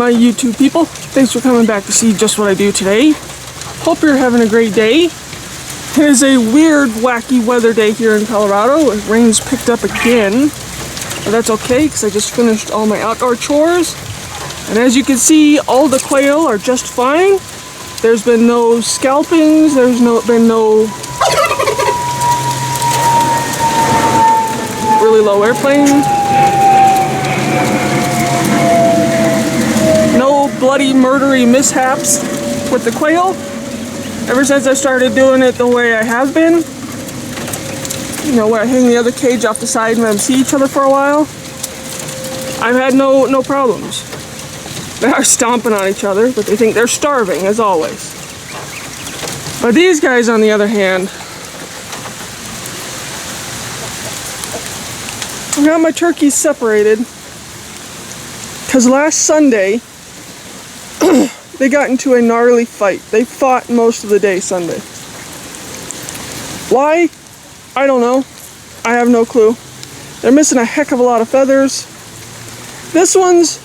my YouTube people. Thanks for coming back to see just what I do today. Hope you're having a great day. It is a weird, wacky weather day here in Colorado. Rain's picked up again, but that's okay because I just finished all my outdoor chores. And as you can see, all the quail are just fine. There's been no scalpings, there's been no really low airplane. No bloody murdery mishaps with the quail. Ever since I started doing it the way I have been, you know, where I hang the other cage off the side and let them see each other for a while, I've had no problems. They are stomping on each other, but they think they're starving, as always. But these guys, on the other hand, I got my turkeys separated because last Sunday they got into a gnarly fight. They fought most of the day Sunday. Why? I don't know. I have no clue. They're missing a heck of a lot of feathers. This one's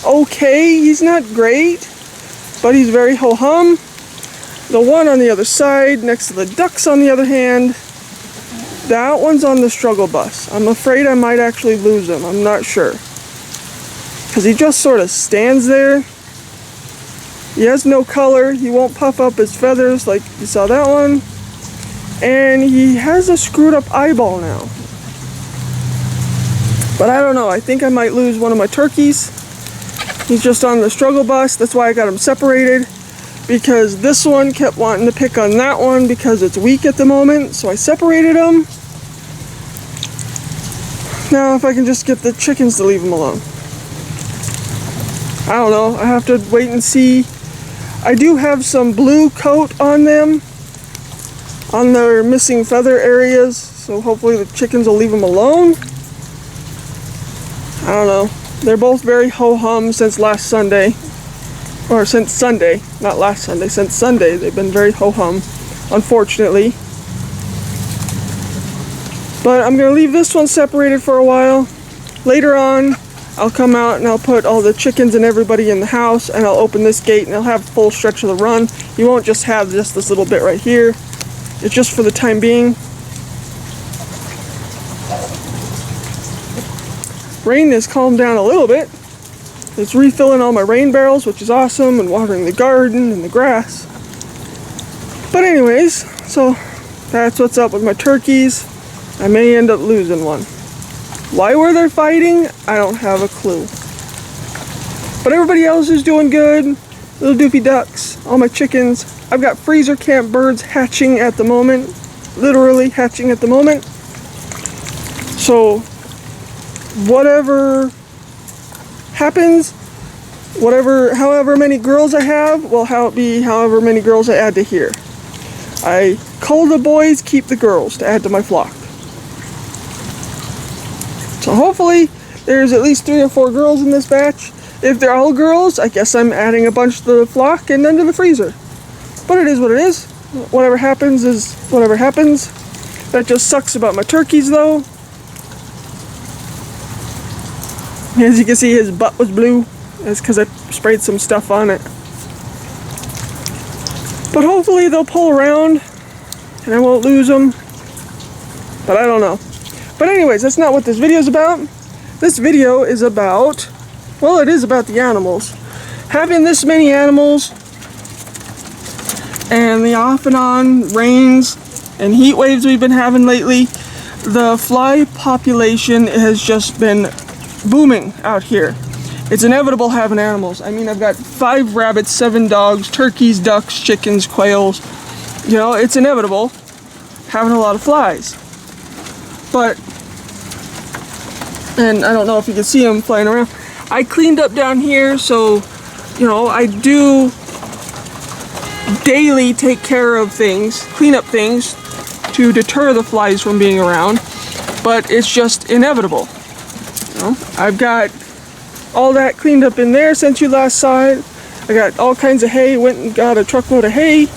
okay. He's not great, but he's very ho-hum. The one on the other side, next to the ducks on the other hand, that one's on the struggle bus. I'm afraid I might actually lose him. I'm not sure. Because he just sort of stands there. He has no color. He won't puff up his feathers like you saw that one. And he has a screwed up eyeball now. But I don't know. I think I might lose one of my turkeys. He's just on the struggle bus. That's why I got him separated. Because this one kept wanting to pick on that one because it's weak at the moment. So I separated them. Now if I can just get the chickens to leave them alone. I don't know. I have to wait and see. I do have some blue coat on them, on their missing feather areas, so hopefully the chickens will leave them alone. I don't know. They're both very ho-hum since last Sunday. Or since Sunday, not last Sunday, since Sunday they've been very ho-hum, unfortunately. But I'm going to leave this one separated for a while. Later on, I'll come out and I'll put all the chickens and everybody in the house, and I'll open this gate and I'll have full stretch of the run. You won't just have just this little bit right here. It's just for the time being. Rain has calmed down a little bit. It's refilling all my rain barrels, which is awesome, and watering the garden and the grass. But anyways, so that's what's up with my turkeys. I may end up losing one. Why were they fighting? I don't have a clue. But everybody else is doing good. Little doopy ducks, all my chickens. I've got freezer camp birds hatching at the moment. Literally hatching at the moment. So whatever happens, however many girls I have, will be however many girls I add to here. I cull the boys, keep the girls to add to my flock. So hopefully there's at least 3 or 4 girls in this batch. If they're all girls, I guess I'm adding a bunch to the flock and then to the freezer. But it is what it is. Whatever happens is whatever happens. That just sucks about my turkeys though. As you can see, his butt was blue. That's because I sprayed some stuff on it. But hopefully they'll pull around and I won't lose them. But I don't know. But anyways, that's not what this video is about. This video is about, well, it is about the animals. Having this many animals and the off and on rains and heat waves we've been having lately, the fly population has just been booming out here. It's inevitable having animals. I mean, I've got 5 rabbits, 7 dogs, turkeys, ducks, chickens, quails. You know, it's inevitable having a lot of flies. But, and I don't know if you can see them flying around. I cleaned up down here, so, you know, I do daily take care of things, clean up things to deter the flies from being around. But it's just inevitable. You know, I've got all that cleaned up in there since you last saw it. I got all kinds of hay, went and got a truckload of hay,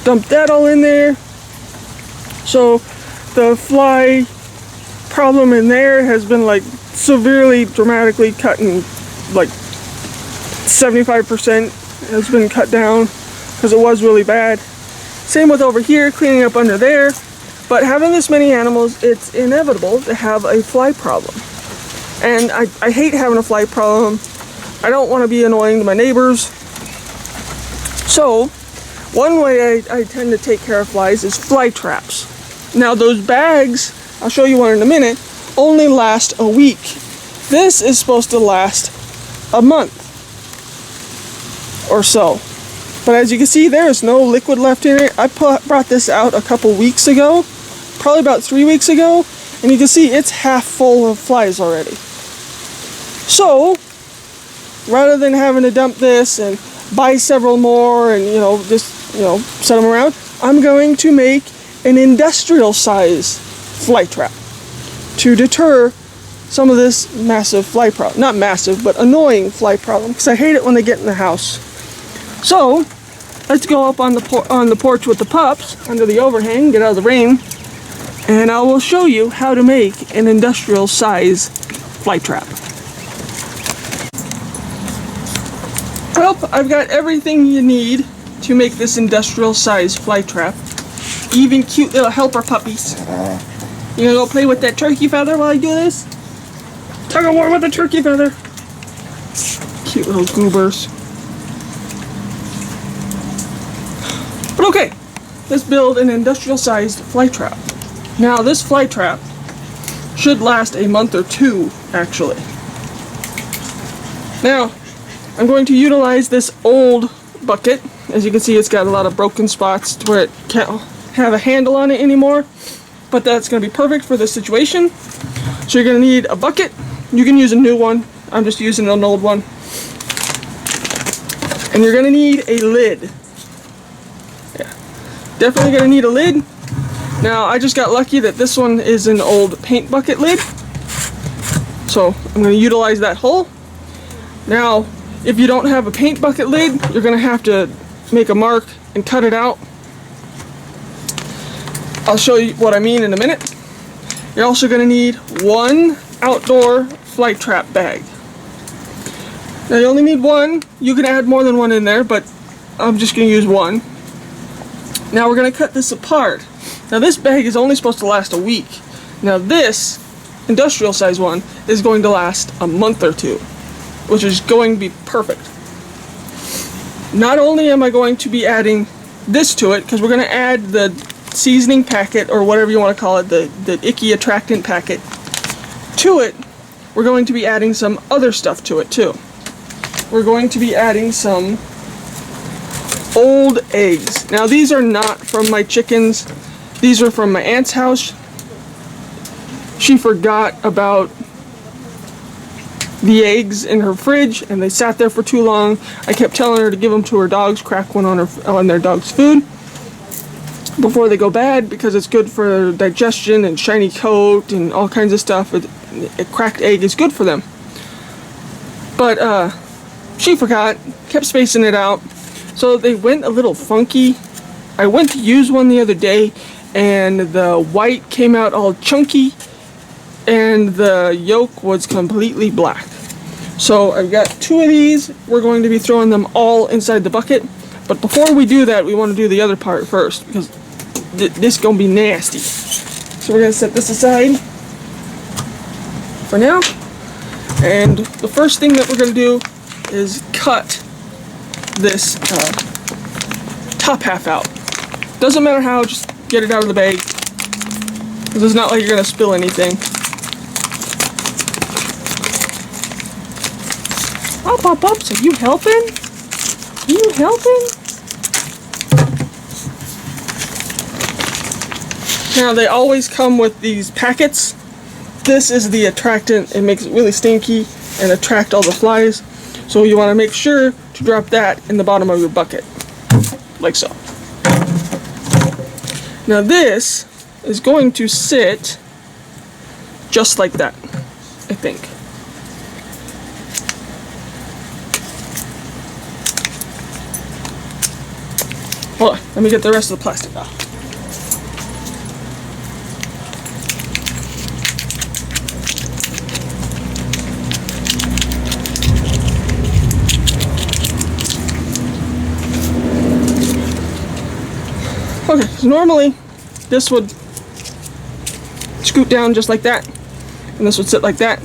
dumped that all in there. So the fly problem in there has been like severely, dramatically cut in like 75% has been cut down because it was really bad. Same with over here, cleaning up under there. But having this many animals, it's inevitable to have a fly problem. And I hate having a fly problem. I don't want to be annoying to my neighbors. So, one way I tend to take care of flies is fly traps. Now those bags, I'll show you one in a minute, only last a week. This is supposed to last a month or so. But as you can see, there is no liquid left in it. I brought this out a couple weeks ago, probably about 3 weeks ago, and you can see it's half full of flies already. So, rather than having to dump this and buy several more and, just, set them around, I'm going to make an industrial size fly trap to deter some of this massive fly problem. Not massive, but annoying fly problem, because I hate it when they get in the house. So, let's go up on the porch with the pups, under the overhang, get out of the rain, and I will show you how to make an industrial size fly trap. Well, I've got everything you need to make this industrial size fly trap. Even cute little helper puppies. You gonna go play with that turkey feather while I do this? Tug of war with the turkey feather. Cute little goobers. But okay, let's build an industrial sized fly trap. Now this fly trap should last a month or two, actually. Now, I'm going to utilize this old bucket. As you can see, it's got a lot of broken spots to where it can't have a handle on it anymore. But that's going to be perfect for this situation. So you're going to need a bucket. You can use a new one. I'm just using an old one. And you're going to need a lid. Yeah, definitely going to need a lid. Now, I just got lucky that this one is an old paint bucket lid. So I'm going to utilize that hole. Now, if you don't have a paint bucket lid, you're going to have to make a mark and cut it out. I'll show you what I mean in a minute. You're also going to need one outdoor fly trap bag. Now you only need one. You can add more than one in there, but I'm just going to use one. Now we're going to cut this apart. Now this bag is only supposed to last a week. Now this industrial size one is going to last a month or two, which is going to be perfect. Not only am I going to be adding this to it, because we're going to add the seasoning packet, or whatever you want to call it, the icky attractant packet to it, we're going to be adding some other stuff to it too. We're going to be adding some old eggs. Now these are not from my chickens. These are from my aunt's house. She forgot about the eggs in her fridge and they sat there for too long. I kept telling her to give them to her dogs, crack one on their dog's food before they go bad, because it's good for digestion and shiny coat and all kinds of stuff. A cracked egg is good for them. But she forgot, kept spacing it out, so they went a little funky. I went to use one the other day and the white came out all chunky and the yolk was completely black. So I've got two of these. We're going to be throwing them all inside the bucket, but before we do that, we want to do the other part first, because this is going to be nasty. So we're going to set this aside for now, and the first thing that we're going to do is cut this top half out. Doesn't matter how, just get it out of the bag, because it's not like you're going to spill anything. Ups, are you helping? Are you helping? Now they always come with these packets. This is the attractant. It makes it really stinky and attract all the flies. So you want to make sure to drop that in the bottom of your bucket, like so. Now this is going to sit just like that, I think. Hold on, let me get the rest of the plastic off. Okay, so normally this would scoot down just like that, and this would sit like that.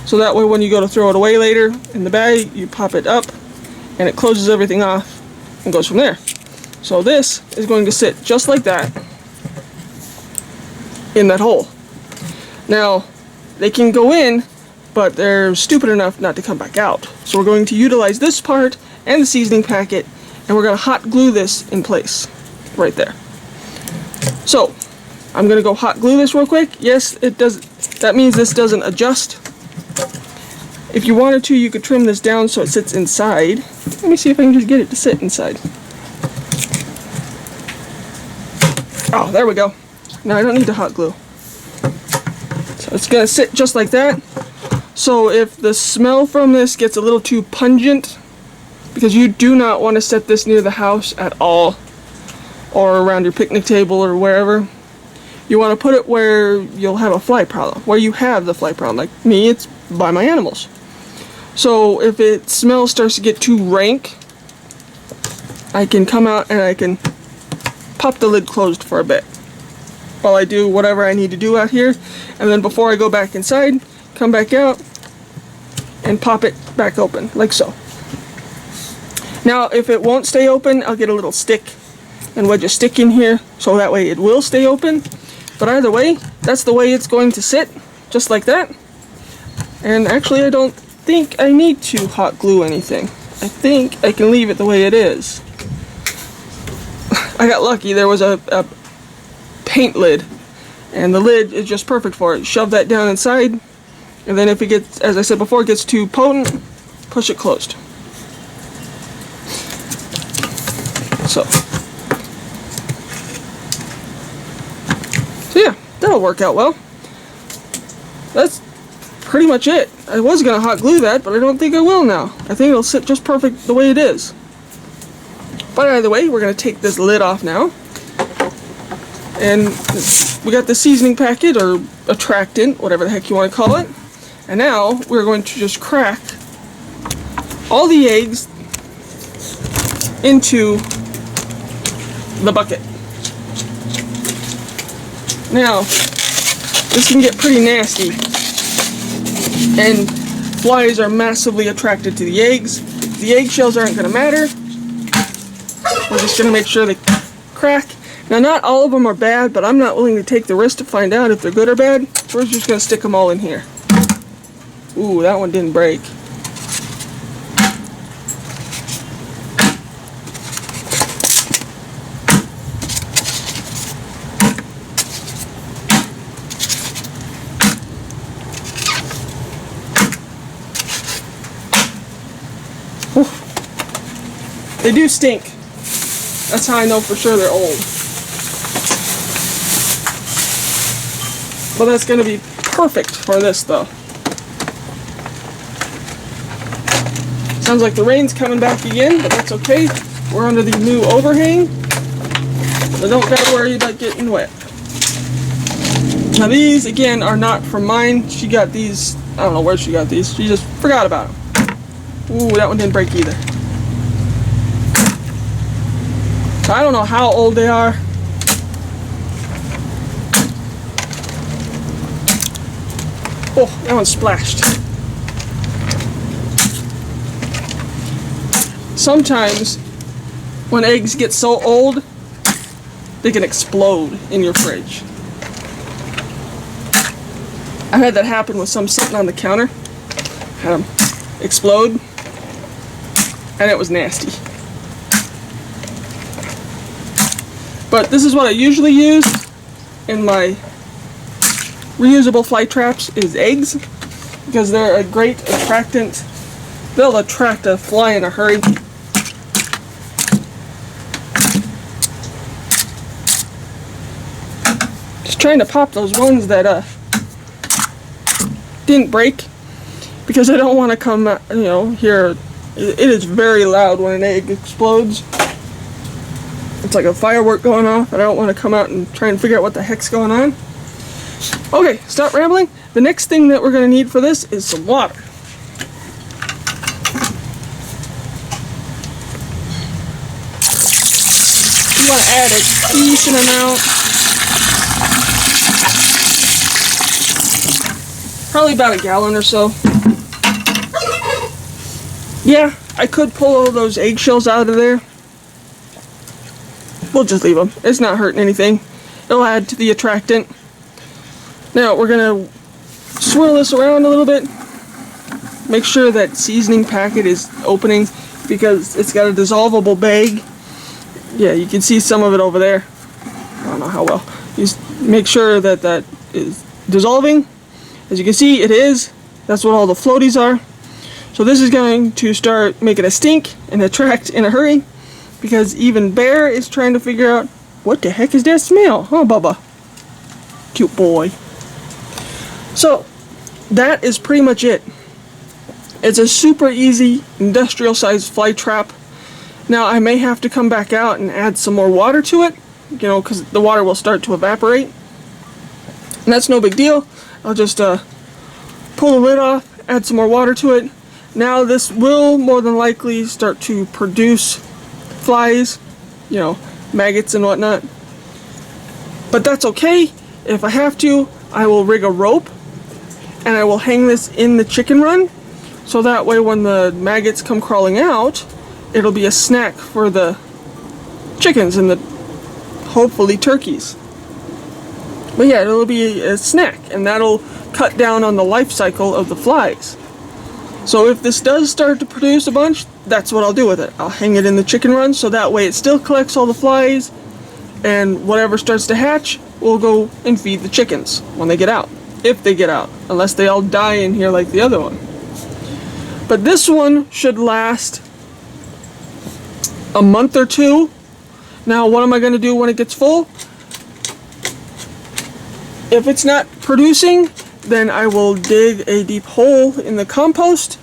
So that way when you go to throw it away later in the bag, you pop it up and it closes everything off and goes from there. So this is going to sit just like that in that hole. Now, they can go in, but they're stupid enough not to come back out. So we're going to utilize this part and the seasoning packet, and we're going to hot glue this in place right there. So I'm going to go hot glue this real quick. Yes, it does. That means this doesn't adjust. If you wanted to, you could trim this down so it sits inside. Let me see if I can just get it to sit inside. Oh, there we go. Now I don't need to hot glue. So it's going to sit just like that. So if the smell from this gets a little too pungent, because you do not want to set this near the house at all, or around your picnic table or wherever. You want to put it where you'll have a fly problem, where you have the fly problem. Like me, it's by my animals. So if it smell starts to get too rank, I can come out and I can pop the lid closed for a bit while I do whatever I need to do out here, and then before I go back inside, come back out and pop it back open like so. Now if it won't stay open, I'll get a little stick and wedge a stick in here so that way it will stay open. But either way, that's the way it's going to sit, just like that. And actually I don't think I need to hot glue anything. I think I can leave it the way it is. I got lucky, there was a paint lid, and the lid is just perfect for it. Shove that down inside, and then if it gets, as I said before, it gets too potent, push it closed. So yeah, that'll work out well. That's pretty much it. I was going to hot glue that, but I don't think I will now. I think it'll sit just perfect the way it is. But either way, we're going to take this lid off now. And we got the seasoning packet, or attractant, whatever the heck you want to call it. And now we're going to just crack all the eggs into the bucket. Now, this can get pretty nasty, and flies are massively attracted to the eggs. The eggshells aren't going to matter. We're just going to make sure they crack. Now, not all of them are bad, but I'm not willing to take the risk to find out if they're good or bad. We're just going to stick them all in here. Ooh, that one didn't break. They do stink. That's how I know for sure they're old. But that's going to be perfect for this though. Sounds like the rain's coming back again, but that's okay. We're under the new overhang, so don't gotta worry about getting wet. Now these, again, are not from mine. She got these, I don't know where she got these. She just forgot about them. Ooh, that one didn't break either. So I don't know how old they are. Oh, that one splashed. Sometimes when eggs get so old, they can explode in your fridge. I had that happen with some sitting on the counter. Had them explode, and it was nasty. But this is what I usually use in my reusable fly traps, is eggs, because they're a great attractant. They'll attract a fly in a hurry. Just trying to pop those ones that didn't break, because I don't want to come, hear. It is very loud when an egg explodes. It's like a firework going off, and I don't want to come out and try and figure out what the heck's going on. Okay, stop rambling. The next thing that we're going to need for this is some water. You want to add a decent amount. Probably about a gallon or so. Yeah, I could pull all those eggshells out of there. We'll just leave them. It's not hurting anything. It'll add to the attractant. Now we're gonna swirl this around a little bit. Make sure that seasoning packet is opening because it's got a dissolvable bag. Yeah, you can see some of it over there. I don't know how well. Just make sure that that is dissolving. As you can see, it is. That's what all the floaties are. So this is going to start making a stink and attract in a hurry because even Bear is trying to figure out what the heck is that smell? Huh, Bubba? Cute boy. So that is pretty much it. It's a super easy industrial sized fly trap. Now I may have to come back out and add some more water to it, you know, because the water will start to evaporate. And that's no big deal. I'll just pull the lid off, add some more water to it. Now this will more than likely start to produce flies, you know, maggots and whatnot. But that's okay. If I have to, I will rig a rope and I will hang this in the chicken run. So that way when the maggots come crawling out, it'll be a snack for the chickens and the hopefully turkeys. But yeah, it'll be a snack and that'll cut down on the life cycle of the flies. So if this does start to produce a bunch, that's what I'll do with it. I'll hang it in the chicken run so that way it still collects all the flies and whatever starts to hatch will go and feed the chickens when they get out. If they get out, unless they all die in here like the other one. But this one should last a month or two. Now what am I going to do when it gets full? If it's not producing, then I will dig a deep hole in the compost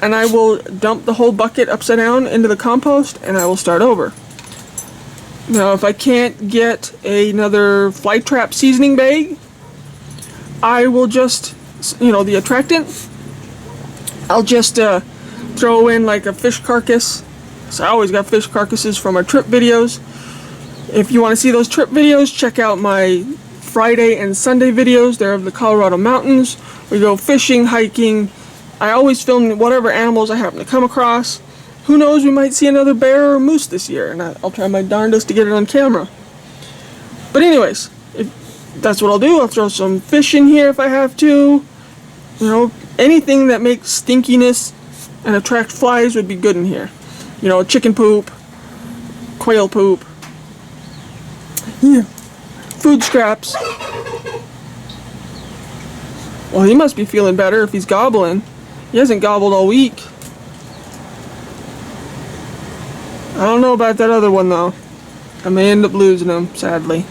and I will dump the whole bucket upside down into the compost and I will start over. Now if I can't get another fly trap seasoning bag, I will just, you know, the attractant, I'll just throw in like a fish carcass. So I always got fish carcasses from our trip videos. If you want to see those trip videos, check out my Friday and Sunday videos. They're of the Colorado mountains. We go fishing, hiking. I always film whatever animals I happen to come across. Who knows, we might see another bear or moose this year, and I'll try my darndest to get it on camera. But anyways, that's what I'll do. I'll throw some fish in here if I have to. You know, anything that makes stinkiness and attract flies would be good in here. You know, chicken poop, quail poop, yeah, food scraps. Well, he must be feeling better if he's gobbling. He hasn't gobbled all week. I don't know about that other one though. I may end up losing him, sadly.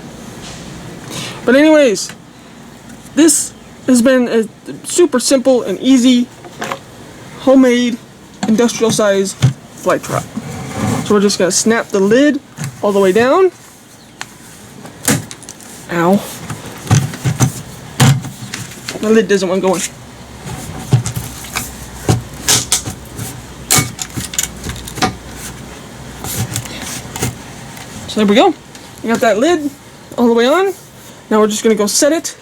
But anyways, this has been a super simple and easy homemade industrial size fly trap. So we're just going to snap the lid all the way down. Ow. My lid doesn't want to go in. So there we go. We got that lid all the way on. Now we're just going to go set it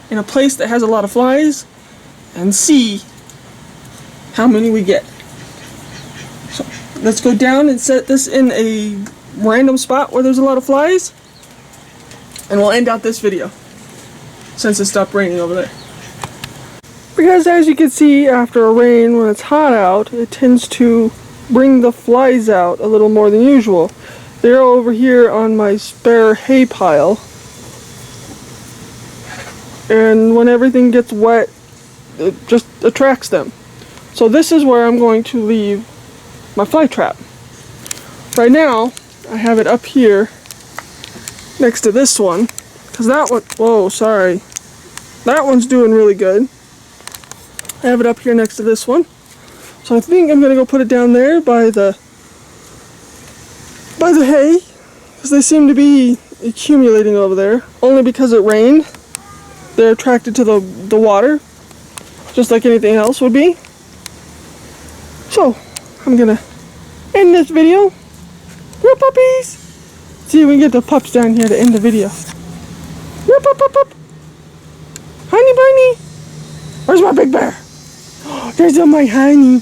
in a place that has a lot of flies and see how many we get. So let's go down and set this in a random spot where there's a lot of flies and we'll end out this video since it stopped raining over there. Because as you can see, after a rain, when it's hot out, it tends to bring the flies out a little more than usual. They're over here on my spare hay pile. And when everything gets wet, it just attracts them. So this is where I'm going to leave my fly trap. Right now, I have it up here next to this one. Because that one, whoa, sorry. That one's doing really good. I have it up here next to this one. So I think I'm going to go put it down there by the hay. Because they seem to be accumulating over there. Only because it rained. They're attracted to the water, just like anything else would be. So, I'm gonna end this video. Little puppies! See if we can get the pups down here to end the video. Yep, up, up, up. Honey bunny. Where's my big bear? There's my honey.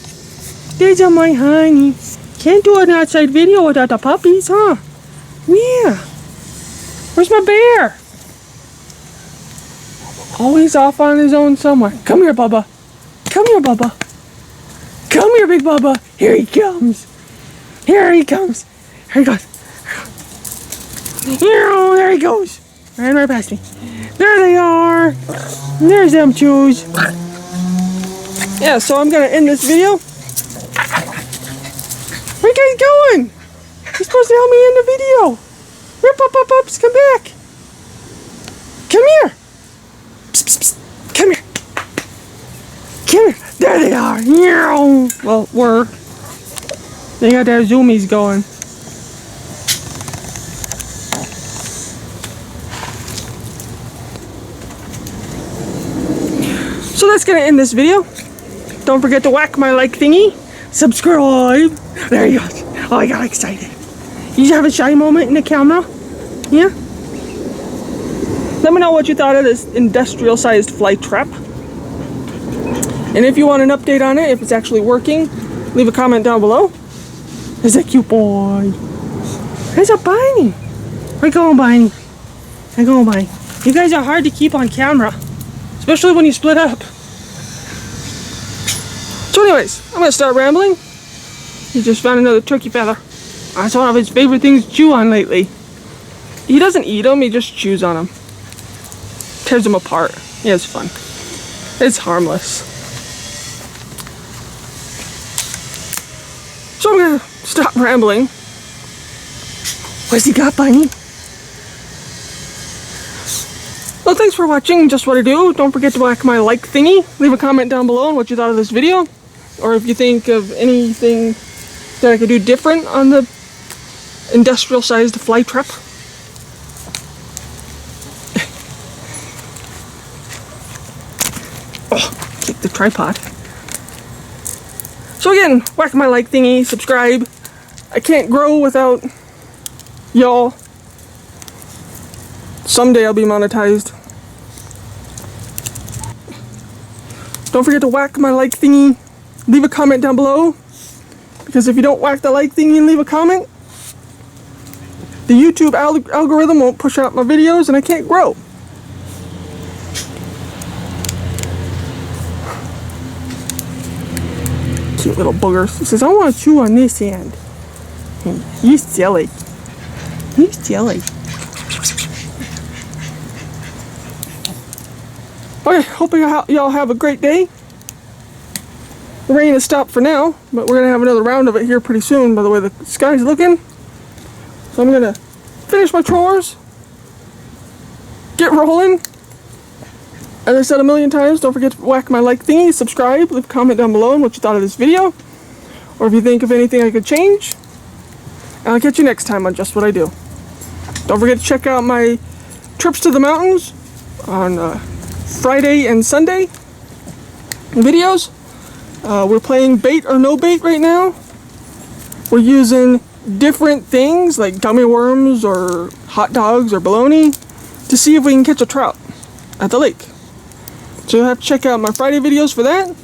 There's my honey. Can't do an outside video without the puppies, huh? Yeah. Where's my bear? Always off on his own somewhere. Come here, Bubba. Come here, Bubba. Come here, big Bubba. Here he comes. Here he comes. Here he goes. There he goes. Ran right past me. There they are. There's them chews. Yeah, so I'm going to end this video. Where you guys going? You're supposed to help me end the video. Rip up, up, ups, come back. Come here. Psst, psst, psst. Come here. Come here. There they are. Well, were. They got their zoomies going. So that's going to end this video. Don't forget to whack my like thingy. Subscribe. There he goes. Oh, I got excited. You have a shy moment in the camera? Yeah? Let me know what you thought of this industrial sized fly trap. And if you want an update on it, if it's actually working, leave a comment down below. There's a cute boy. There's a bunny. Where you going, bunny? Where you going, bunny? You guys are hard to keep on camera, especially when you split up. So anyways, I'm going to start rambling. He just found another turkey feather. That's one of his favorite things to chew on lately. He doesn't eat them, he just chews on them. Tears them apart. Yeah, it's fun. It's harmless. So I'm going to stop rambling. What's he got, bunny? Well, thanks for watching Justwhatido. Don't forget to whack my like thingy. Leave a comment down below on what you thought of this video. Or if you think of anything that I could do different on the industrial sized fly trap. Oh, kick the tripod. So again, whack my like thingy, subscribe. I can't grow without y'all. Someday I'll be monetized. Don't forget to whack my like thingy. Leave a comment down below. Because if you don't whack the like thingy and leave a comment, the YouTube algorithm won't push out my videos and I can't grow. Cute little boogers. He says, I want to chew on this end. He's silly. He's silly. Okay, hope y'all have a great day. The rain has stopped for now, but we're going to have another round of it here pretty soon by the way the sky's looking. So I'm going to finish my chores, get rolling. As I said a million times, don't forget to whack my like thingy, subscribe, leave a comment down below on what you thought of this video, or if you think of anything I could change. And I'll catch you next time on Justwhatido. Don't forget to check out my trips to the mountains on Friday and Sunday videos. We're playing bait or no bait right now. We're using different things like gummy worms or hot dogs or bologna to see if we can catch a trout at the lake. So you'll have to check out my Friday videos for that.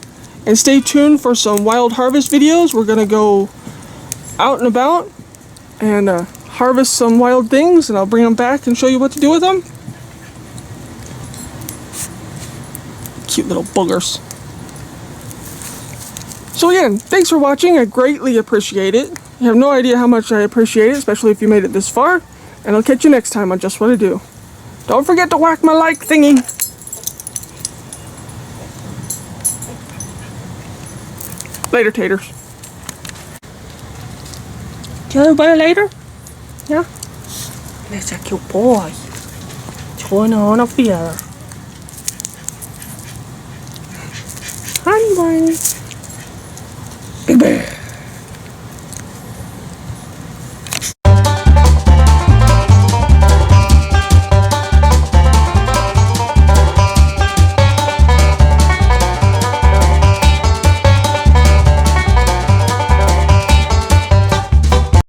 And stay tuned for some wild harvest videos. We're going to go out and about and harvest some wild things, and I'll bring them back and show you what to do with them. Cute little boogers. So again, thanks for watching. I greatly appreciate it. You have no idea how much I appreciate it, especially if you made it this far. And I'll catch you next time on Justwhatido. Don't forget to whack my like thingy. Later, taters. See everybody later? Yeah? That's a cute boy. Chewing on a feather. Honey bunny. Big bear.